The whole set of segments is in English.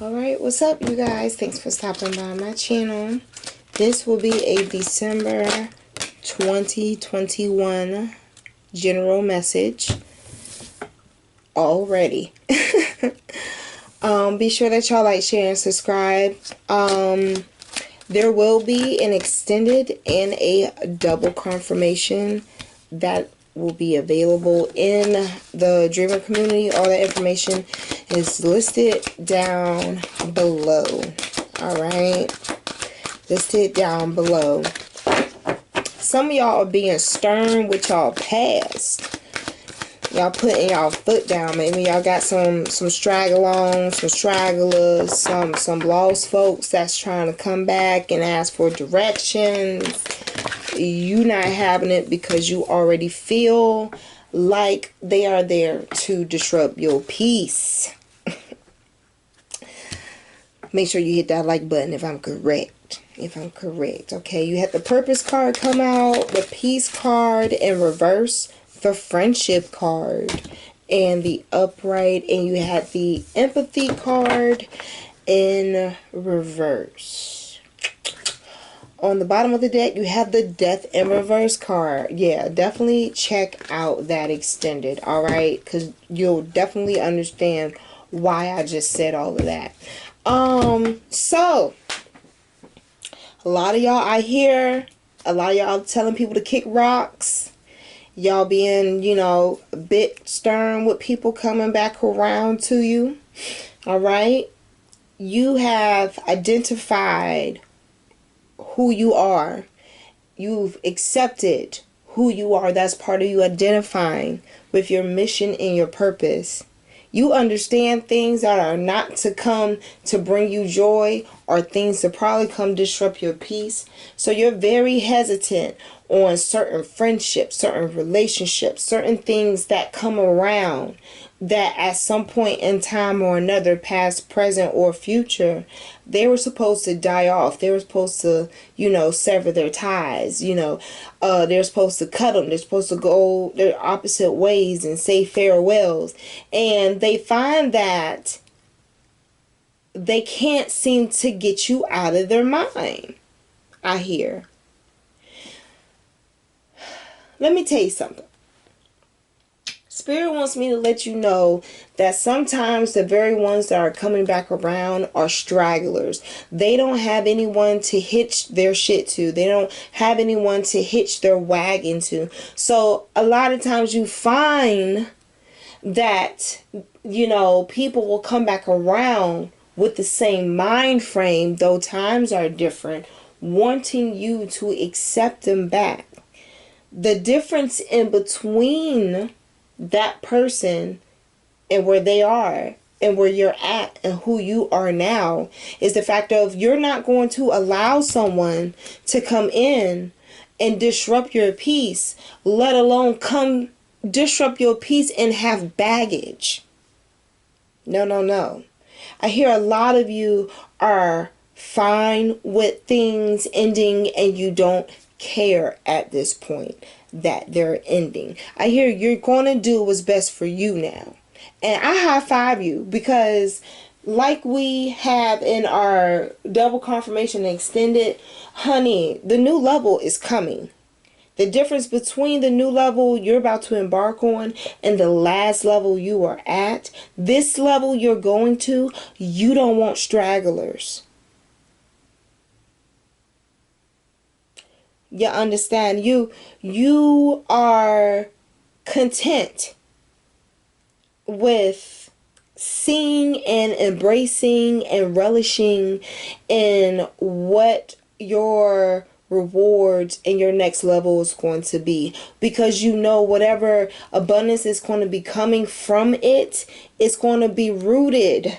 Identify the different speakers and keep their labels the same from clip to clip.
Speaker 1: Alright, what's up you guys? Thanks for stopping by my channel. This will be a December 2021 general message already. Be sure that y'all like, share, and subscribe. There will be an extended and a double confirmation that will be available in the dreamer community. All the information is listed down below. Alright, listed down below. Some of y'all are being stern with y'all past. Y'all putting y'all foot down. Maybe y'all got some straggle-alongs, some stragglers, some lost folks that's trying to come back and ask for directions. You not having it because you already feel like they are there to disrupt your peace. Make sure you hit that like button if I'm correct. Okay, you had the purpose card come out, the peace card in reverse, the friendship card, and the upright, and you had the empathy card in reverse. On the bottom of the deck, you have the death in reverse card. Yeah, definitely check out that extended, alright? Because you'll definitely understand why I just said all of that. So, a lot of y'all, I hear a lot of y'all telling people to kick rocks. Y'all being, you know, a bit stern with people coming back around to you. Alright? You have identified who you are. You've accepted who you are. That's part of you identifying with your mission and your purpose. You understand things that are not to come to bring you joy, or things to probably come disrupt your peace. So you're very hesitant on certain friendships, certain relationships, certain things that come around that at some point in time or another, past, present, or future, they were supposed to die off. They were supposed to, you know, sever their ties. You know, they're supposed to cut them. They're supposed to go their opposite ways and say farewells. And they find that they can't seem to get you out of their mind, I hear. Let me tell you something. Spirit wants me to let you know that sometimes the very ones that are coming back around are stragglers. They don't have anyone to hitch their shit to. They don't have anyone to hitch their wagon to. So a lot of times you find that, you know, people will come back around with the same mind frame, though times are different, wanting you to accept them back. The difference in between that person and where they are and where you're at and who you are now is the fact of you're not going to allow someone to come in and disrupt your peace, let alone come disrupt your peace and have baggage. No. I hear a lot of you are fine with things ending and you don't care at this point that they're ending. I hear you're going to do what's best for you now. And I high five you, because like we have in our double confirmation extended, honey, the new level is coming. The difference between the new level you're about to embark on and the last level you are at, this level you're going to, you don't want stragglers. You understand? You are content with seeing and embracing and relishing in what your rewards and your next level is going to be, because you know whatever abundance is going to be coming from it, it's going to be rooted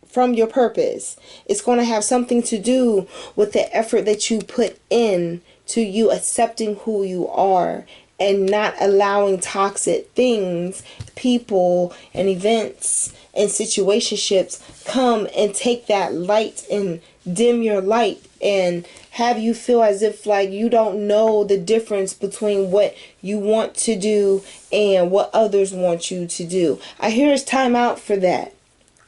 Speaker 1: from your purpose. It's going to have something to do with the effort that you put in to you accepting who you are and not allowing toxic things, people, and events and situationships come and take that light and dim your light and have you feel as if like you don't know the difference between what you want to do and what others want you to do. I hear it's time out for that.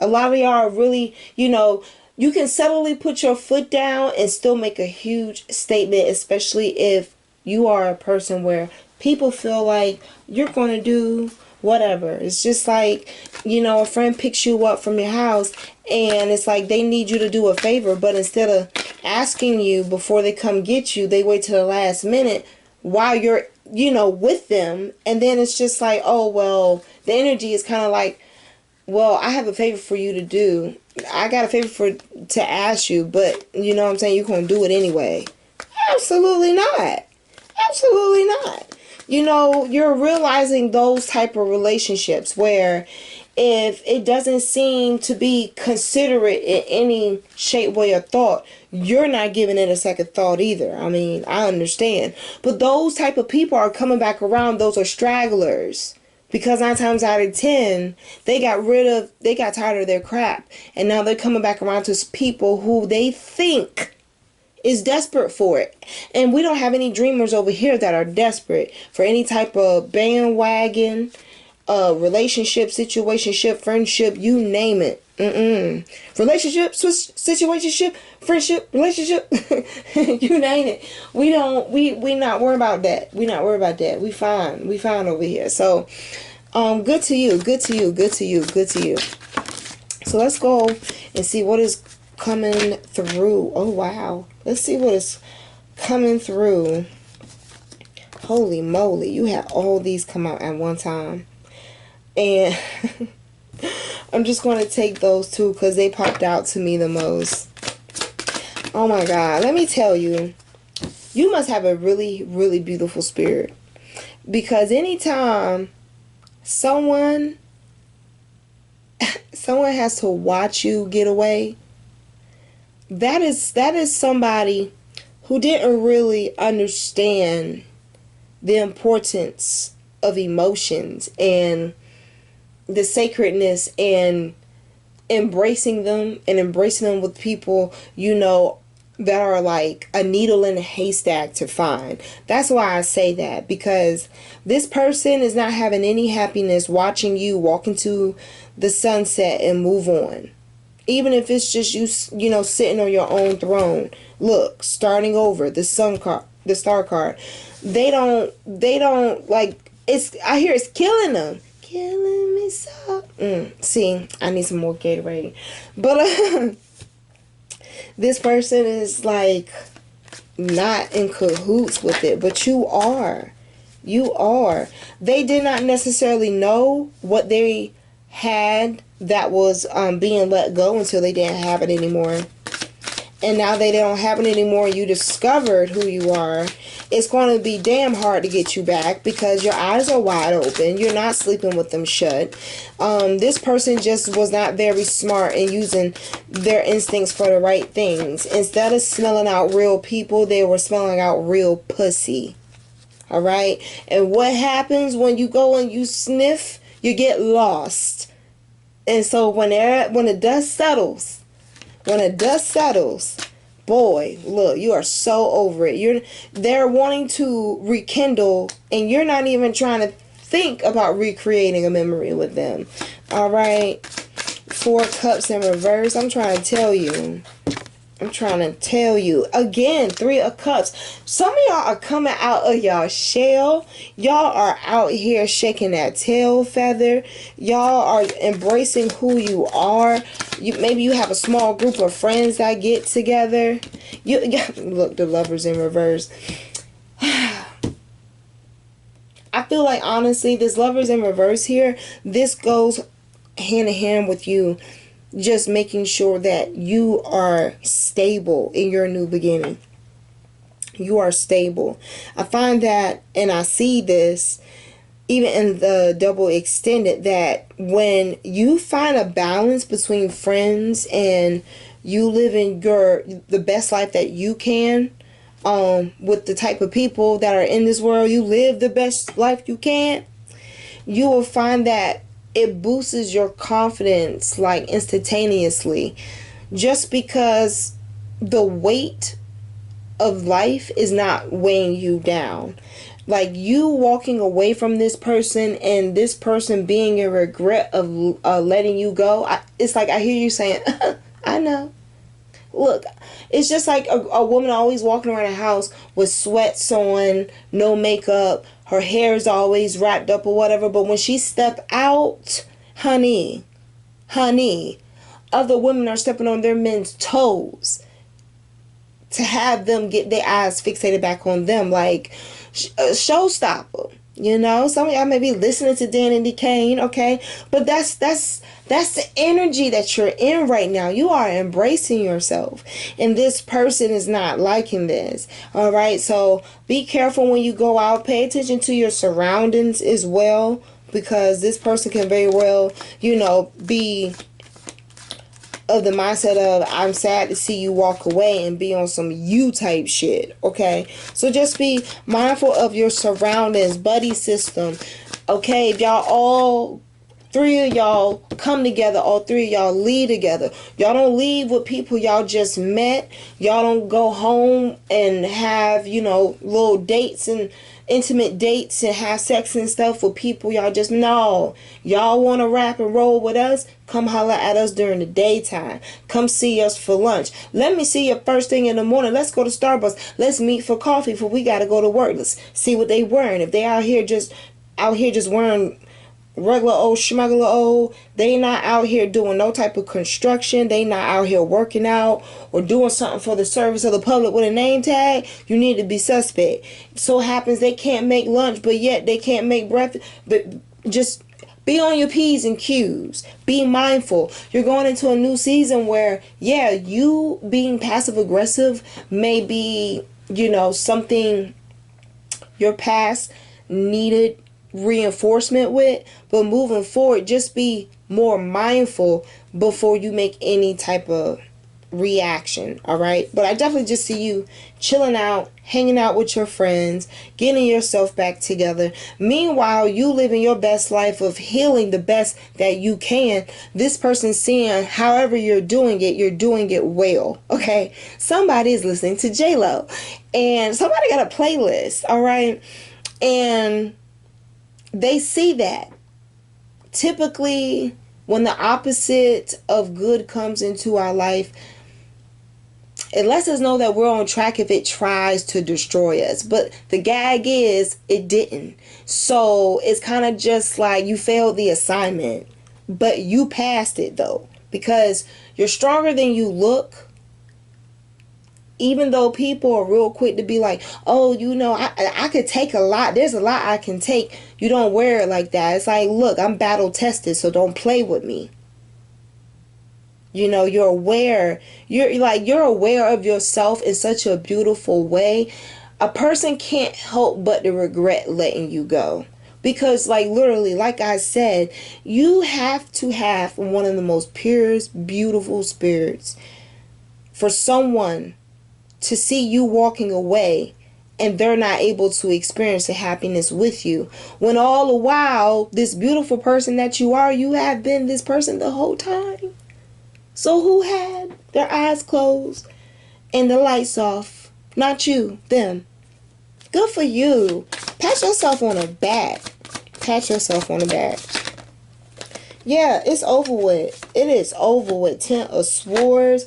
Speaker 1: A lot of y'all are really, you can subtly put your foot down and still make a huge statement, especially if you are a person where people feel like you're going to do whatever. It's just like, a friend picks you up from your house and it's like they need you to do a favor, but instead of asking you before they come get you, they wait till the last minute while you're, with them. And then it's just like, oh, well, the energy is kind of like, well, I have a favor for you to do. I got a favor to ask you, but you know what I'm saying, you're going to do it anyway. Absolutely not. Absolutely not. You're realizing those type of relationships where if it doesn't seem to be considerate in any shape, way, or thought, you're not giving it a second thought either. I mean, I understand. But those type of people are coming back around. Those are stragglers. Because 9 times out of 10, they got tired of their crap. And now they're coming back around to people who they think is desperate for it. And we don't have any dreamers over here that are desperate for any type of bandwagon, relationship, situationship, friendship, you name it. Relationship, situationship, friendship, relationship, you name it. We not worried about that. We not worried about that. We fine over here. So, good to you, good to you, good to you, good to you. So let's go and see what is coming through. Oh wow, let's see what is coming through. Holy moly, you had all these come out at one time. And I'm just going to take those two because they popped out to me the most. Oh my God. Let me tell you, you must have a really, really beautiful spirit. Because anytime someone has to watch you get away, that is somebody who didn't really understand the importance of emotions and the sacredness and embracing them with people, that are like a needle in a haystack to find. That's why I say that, because this person is not having any happiness watching you walk into the sunset and move on. Even if it's just you, sitting on your own throne. Look, starting over, the star card. They don't like, I hear it's killing them. Killing me so. See, I need some more Gatorade. But this person is like not in cahoots with it, but you are. You are. They did not necessarily know what they had that was being let go until they didn't have it anymore. And now they don't have it anymore. You discovered who you are. It's going to be damn hard to get you back because your eyes are wide open. You're not sleeping with them shut. This person just was not very smart in using their instincts for the right things. Instead of smelling out real people, they were smelling out real pussy. All right? And what happens when you go and you sniff? You get lost. And so when the dust settles, boy, look, you are so over it. They're wanting to rekindle, and you're not even trying to think about recreating a memory with them. All right. 4 cups in reverse. I'm trying to tell you. Again, 3 of cups. Some of y'all are coming out of y'all shell. Y'all are out here shaking that tail feather. Y'all are embracing who you are. Maybe you have a small group of friends that get together. Look, the Lovers in reverse. I feel like, honestly, this Lovers in reverse here, this goes hand in hand with you just making sure that you are stable in your new beginning. You are stable. I find that, and I see this even in the double extended, that when you find a balance between friends and you live in the best life that you can, with the type of people that are in this world, you live the best life you can, you will find that it boosts your confidence like instantaneously, just because the weight of life is not weighing you down. Like you walking away from this person and this person being in regret of letting you go. It's like I hear you saying, I know. Look, it's just like a woman always walking around the house with sweats on, no makeup, her hair is always wrapped up or whatever. But when she step out, honey, other women are stepping on their men's toes to have them get their eyes fixated back on them, like a showstopper. You know, some of y'all may be listening to Dan and Kane, okay? But that's the energy that you're in right now. You are embracing yourself. And this person is not liking this. All right? So be careful when you go out. Pay attention to your surroundings as well. Because this person can very well, you know, be of the mindset of I'm sad to see you walk away and be on some you type shit. Okay, so just be mindful of your surroundings, buddy system. Okay, if y'all all three of y'all come together, all three of y'all leave together. Y'all don't leave with people y'all just met. Y'all don't go home and have, you know, little dates and intimate dates and have sex and stuff with people y'all just know. Y'all want to rap and roll with us? Come holler at us during the daytime. Come see us for lunch. Let me see you first thing in the morning. Let's go to Starbucks. Let's meet for coffee before we got to go to work. Let's see what they wearing. If they out here just wearing regular old schmuggler old, they not out here doing no type of construction, they not out here working out or doing something for the service of the public with a name tag, you need to be suspect. So happens they can't make lunch, but yet they can't make breakfast. But just be on your P's and Q's. Be mindful. You're going into a new season where, yeah, you being passive aggressive may be, you know, something your past needed reinforcement with, but moving forward, just be more mindful before you make any type of reaction. All right, but I definitely just see you chilling out, hanging out with your friends, getting yourself back together. Meanwhile, you living your best life of healing the best that you can. This person seeing however you're doing it well. Okay, somebody is listening to J-Lo and somebody got a playlist. All right, and they see that. Typically, when the opposite of good comes into our life, it lets us know that we're on track if it tries to destroy us. But the gag is, it didn't. So it's kind of just like you failed the assignment, but you passed it though. Because you're stronger than you look. Even though people are real quick to be like, oh, you know, I could take a lot. There's a lot I can take. You don't wear it like that. It's like, look, I'm battle tested, so don't play with me. You know, you're aware. You're aware of yourself in such a beautiful way. A person can't help but to regret letting you go. Because, like, literally, like I said, you have to have one of the most purest, beautiful spirits for someone to see you walking away and they're not able to experience the happiness with you, when all the while this beautiful person that you are, you have been this person the whole time. So who had their eyes closed and the lights off? Not you, them. Good for you. Pat yourself on the back. Pat yourself on the back. Yeah, it's over with. It is over with. 10 of Swords,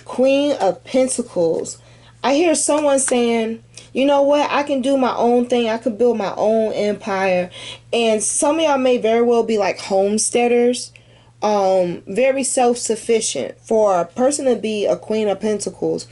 Speaker 1: Queen of Pentacles. I hear someone saying, you know what, I can do my own thing. I could build my own empire. And some of y'all may very well be like homesteaders. Very self-sufficient. For a person to be a Queen of Pentacles,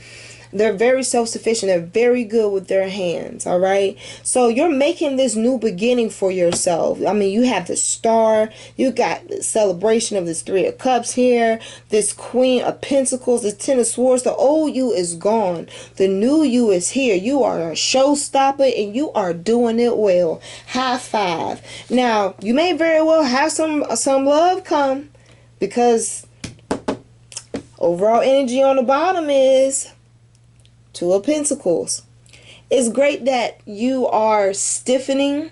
Speaker 1: they're very self-sufficient. They're very good with their hands. All right. So you're making this new beginning for yourself. I mean, you have the Star. You got the celebration of this 3 of Cups here. This Queen of Pentacles. This 10 of Swords. The old you is gone. The new you is here. You are a showstopper and you are doing it well. High five. Now, you may very well have some love come, because overall energy on the bottom is 2 of Pentacles. It's great that you are stiffening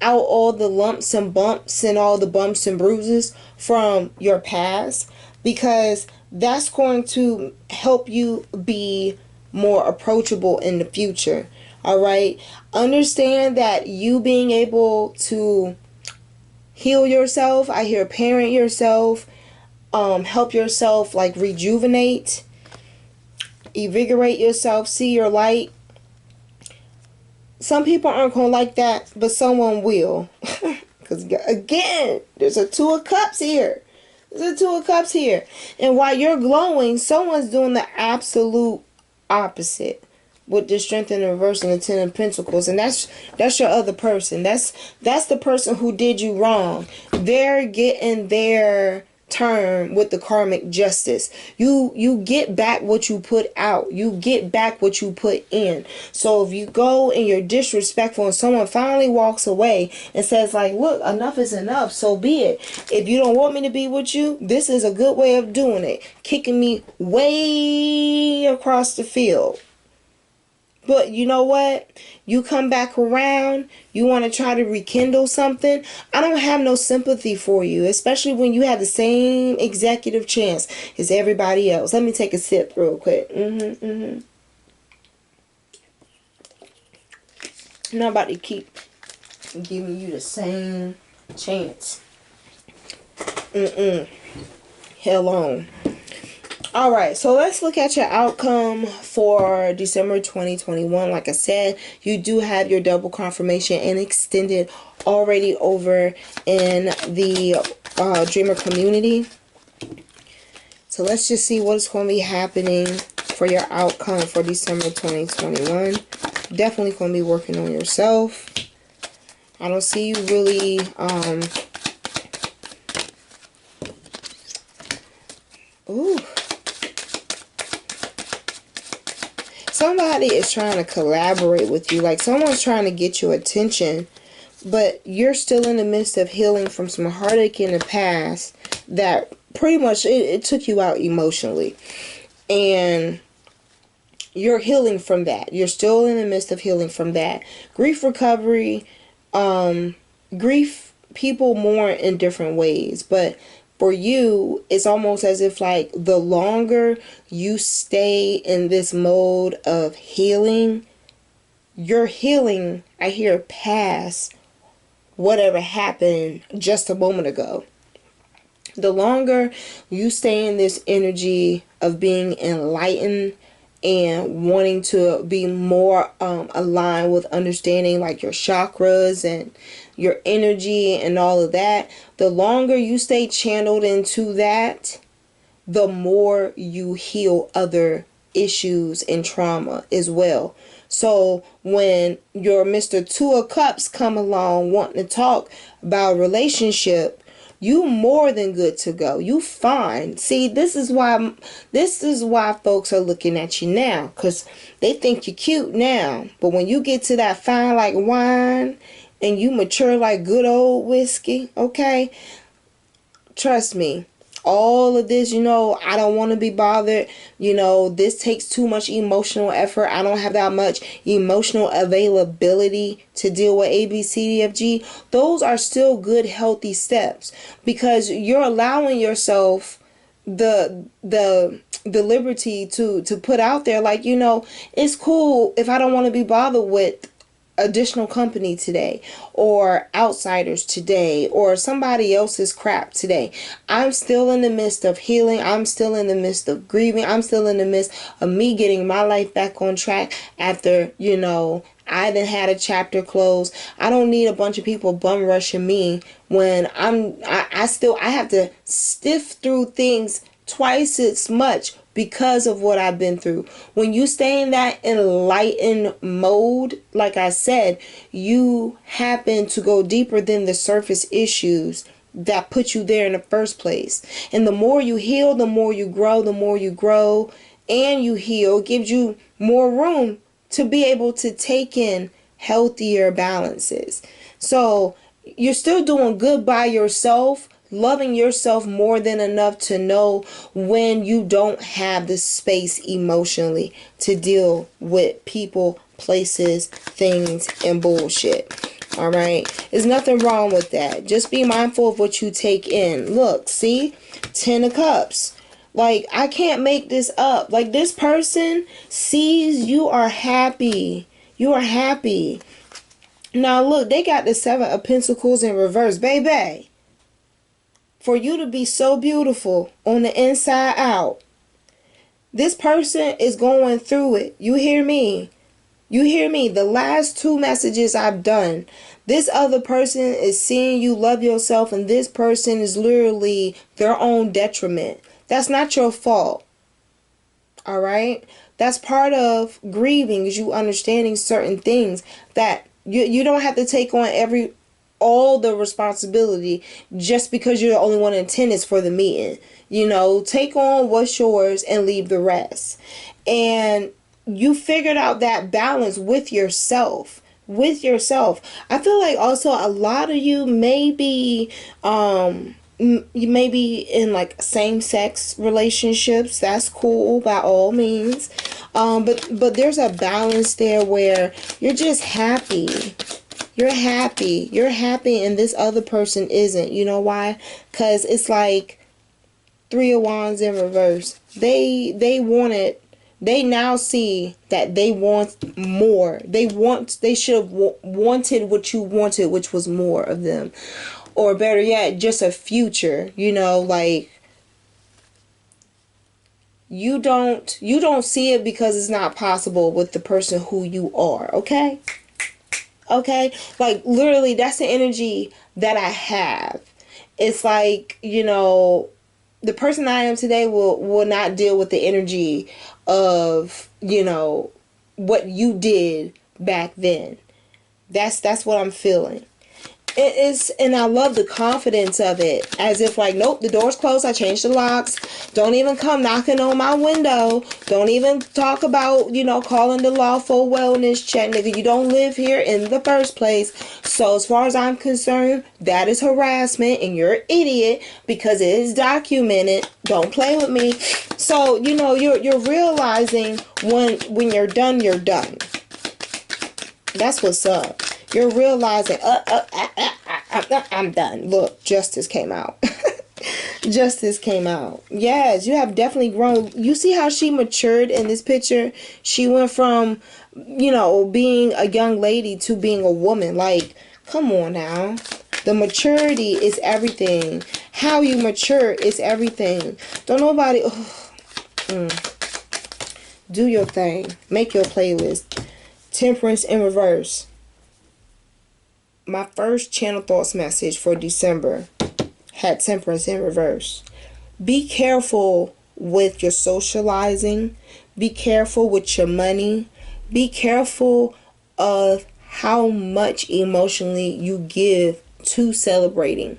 Speaker 1: out all the lumps and bumps and all the bumps and bruises from your past, because that's going to help you be more approachable in the future. All right. Understand that you being able to heal yourself, I hear parent yourself, help yourself like rejuvenate, invigorate yourself, see your light. Some people aren't going to like that, but someone will. Because again, there's a Two of Cups here. There's a Two of Cups here. And while you're glowing, someone's doing the absolute opposite. With the Strength in the reverse and the Ten of Pentacles. And that's your other person. That's the person who did you wrong. They're getting their turn with the karmic justice. You get back what you put out. You get back what you put in. So if you go and you're disrespectful and someone finally walks away and says like, look, enough is enough, so be it. If you don't want me to be with you, this is a good way of doing it. Kicking me way across the field. But you know what? You come back around, you want to try to rekindle something. I don't have no sympathy for you, especially when you have the same executive chance as everybody else. Let me take a sip real quick. I'm not about to keep giving you the same chance. Hell on. Alright, so let's look at your outcome for December 2021. Like I said, you do have your double confirmation and extended already over in the Dreamer community. So let's just see what's going to be happening for your outcome for December 2021. Definitely going to be working on yourself. I don't see you really... Ooh. Somebody is trying to collaborate with you. Like someone's trying to get your attention. But you're still in the midst of healing from some heartache in the past. That pretty much it took you out emotionally. And you're healing from that. You're still in the midst of healing from that. Grief recovery. Grief, people mourn in different ways. But for you, it's almost as if like the longer you stay in this mode of healing, you're healing, I hear, past whatever happened just a moment ago. The longer you stay in this energy of being enlightened and wanting to be more aligned with understanding like your chakras and your energy and all of that, the longer you stay channeled into that, the more you heal other issues and trauma as well. So when your Mr. Two of Cups come along wanting to talk about a relationship, you more than good to go. You fine. See, this is why folks are looking at you now, because they think you're cute now. But when you get to that fine like wine and you mature like good old whiskey, okay? Trust me. All of this, I don't want to be bothered. This takes too much emotional effort. I don't have that much emotional availability to deal with A, B, C, D, F, G. Those are still good, healthy steps because you're allowing yourself the liberty to put out there like, it's cool if I don't want to be bothered with additional company today or outsiders today or somebody else's crap today. I'm still in the midst of healing. I'm still in the midst of grieving. I'm still in the midst of me getting my life back on track after, I then had a chapter closed. I don't need a bunch of people bum rushing me when I have to sift through things twice as much because of what I've been through. When you stay in that enlightened mode, like I said, you happen to go deeper than the surface issues that put you there in the first place. And the more you heal, the more you grow, and you heal, gives you more room to be able to take in healthier balances. So you're still doing good by yourself, loving yourself more than enough to know when you don't have the space emotionally to deal with people, places, things, and bullshit. Alright? There's nothing wrong with that. Just be mindful of what you take in. Look, see? 10 of Cups. Like, I can't make this up. Like, this person sees you are happy. You are happy. Now look, they got the 7 of Pentacles in reverse, baby. For you to be so beautiful on the inside out. This person is going through it. You hear me? You hear me? The last 2 messages I've done. This other person is seeing you love yourself, and this person is literally their own detriment. That's not your fault. All right? That's part of grieving, is you understanding certain things that you don't have to take on all the responsibility just because you're the only one in attendance for the meeting. You know, take on what's yours and leave the rest. And you figured out that balance with yourself. With yourself. I feel like also a lot of you may be you may be in like same-sex relationships. That's cool by all means. But there's a balance there where you're just happy. You're happy. You're happy, and this other person isn't. You know why? Because it's like 3 of Wands in reverse. They now see that they want more. They should have wanted what you wanted, which was more of them. Or better yet, just a future. You know, like you don't see it because it's not possible with the person who you are, okay? Okay? Like literally that's the energy that I have. It's like, you know, the person I am today will not deal with the energy of, you know, what you did back then. That's what I'm feeling. It is, and I love the confidence of it. As if like, nope, the door's closed, I changed the locks. Don't even come knocking on my window. Don't even talk about, you know, calling the lawful wellness check, nigga. You don't live here in the first place. So as far as I'm concerned, that is harassment, and you're an idiot because it is documented. Don't play with me. So, you know, you're realizing when you're done, you're done. That's what's up. You're realizing, I'm done. Look, justice came out. Justice came out. Yes, you have definitely grown. You see how she matured in this picture? She went from, you know, being a young lady to being a woman. Like, come on now. The maturity is everything. How you mature is everything. Don't nobody... Do your thing. Make your playlist. Temperance in reverse. My first channel thoughts message for December had temperance in reverse. Be careful with your socializing. Be careful with your money. Be careful of how much emotionally you give to celebrating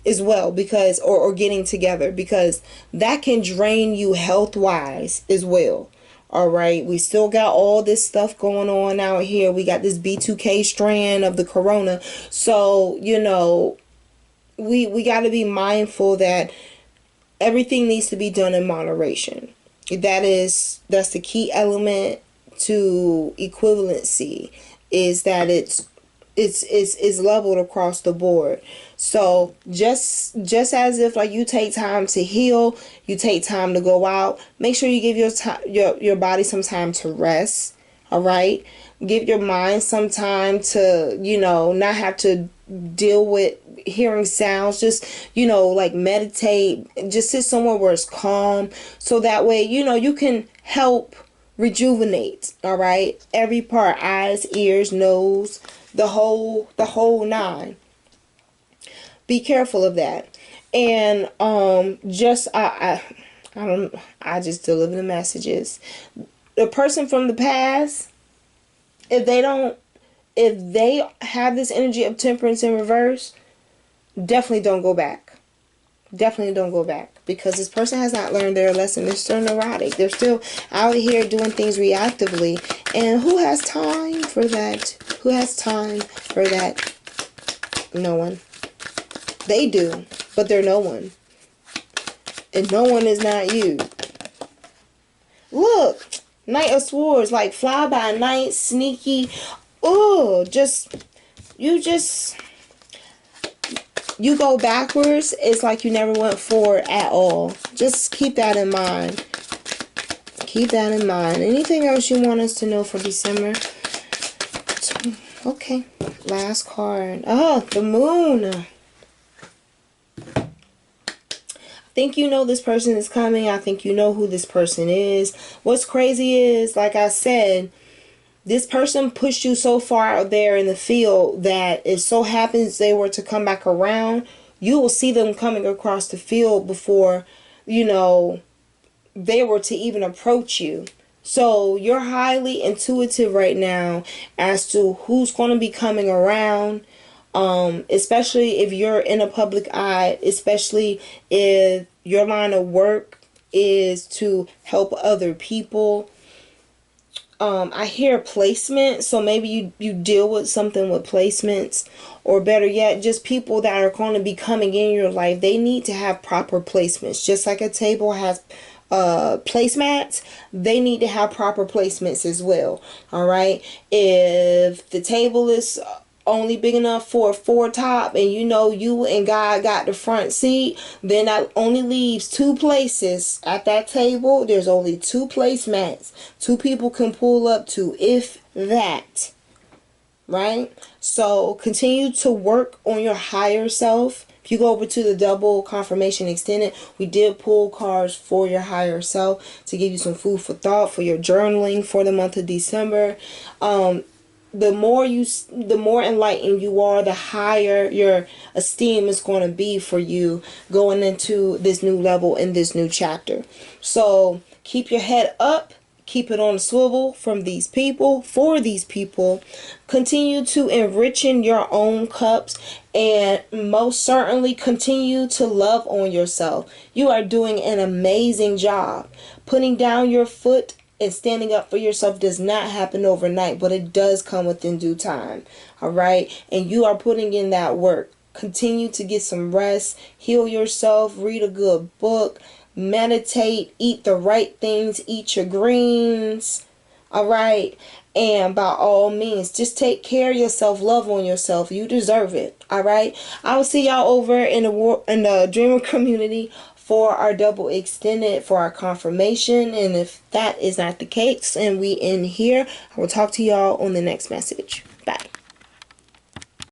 Speaker 1: as well, because or getting together, because that can drain you health wise as well. All right, we still got all this stuff going on out here. We got this B2K strand of the corona. So, you know, we got to be mindful that everything needs to be done in moderation. That's the key element to equivalency, is that it's leveled across the board. So just as if like you take time to heal, you take time to go out, make sure you give your body some time to rest. All right, give your mind some time to, you know, not have to deal with hearing sounds. Just, you know, like meditate, just sit somewhere where it's calm, so that way, you know, you can help rejuvenate. All right, every part, eyes, ears, nose, the whole 9. Be careful of that. And just I just deliver the messages. The person from the past, if they have this energy of temperance in reverse, definitely don't go back. Definitely don't go back, because this person has not learned their lesson. They're still neurotic. They're still out here doing things reactively. And who has time for that? Who has time for that? No one. They do, but they're no one. And no one is not you. Look, Knight of Swords, like fly by night, sneaky. Oh, you go backwards. It's like you never went forward at all. Just keep that in mind. Keep that in mind. Anything else you want us to know for December? Okay, last card. Oh, the moon. I think you know this person is coming. I think you know who this person is. What's crazy is, like I said, this person pushed you so far out there in the field that it so happens they were to come back around, you will see them coming across the field before, you know, they were to even approach you. So you're highly intuitive right now as to who's going to be coming around, especially if you're in a public eye, especially if your line of work is to help other people. I hear placement, so maybe you deal with something with placements, or better yet, just people that are going to be coming in your life. They need to have proper placements, just like a table has placemats. They need to have proper placements as well. All right, if the table is only big enough for a four top, and you know you and God got the front seat, then that only leaves two places at that table. There's only two placemats. Two people can pull up to, if that. Right? So continue to work on your higher self. If you go over to the double confirmation extended, we did pull cards for your higher self to give you some food for thought for your journaling for the month of December. The more enlightened you are, the higher your esteem is going to be for you going into this new level in this new chapter. So keep your head up. Keep it on the swivel from these people, for these people. Continue to enrich in your own cups, and most certainly continue to love on yourself. You are doing an amazing job. Putting down your foot and standing up for yourself does not happen overnight, but it does come within due time. All right? And you are putting in that work. Continue to get some rest, heal yourself, read a good book, meditate, eat the right things, eat your greens. All right? And by all means, just take care of yourself, love on yourself. You deserve it. All right? I will see y'all over in the Dreamer community for our double extended, for our confirmation. And if that is not the case and we end here, I will talk to y'all on the next message. Bye.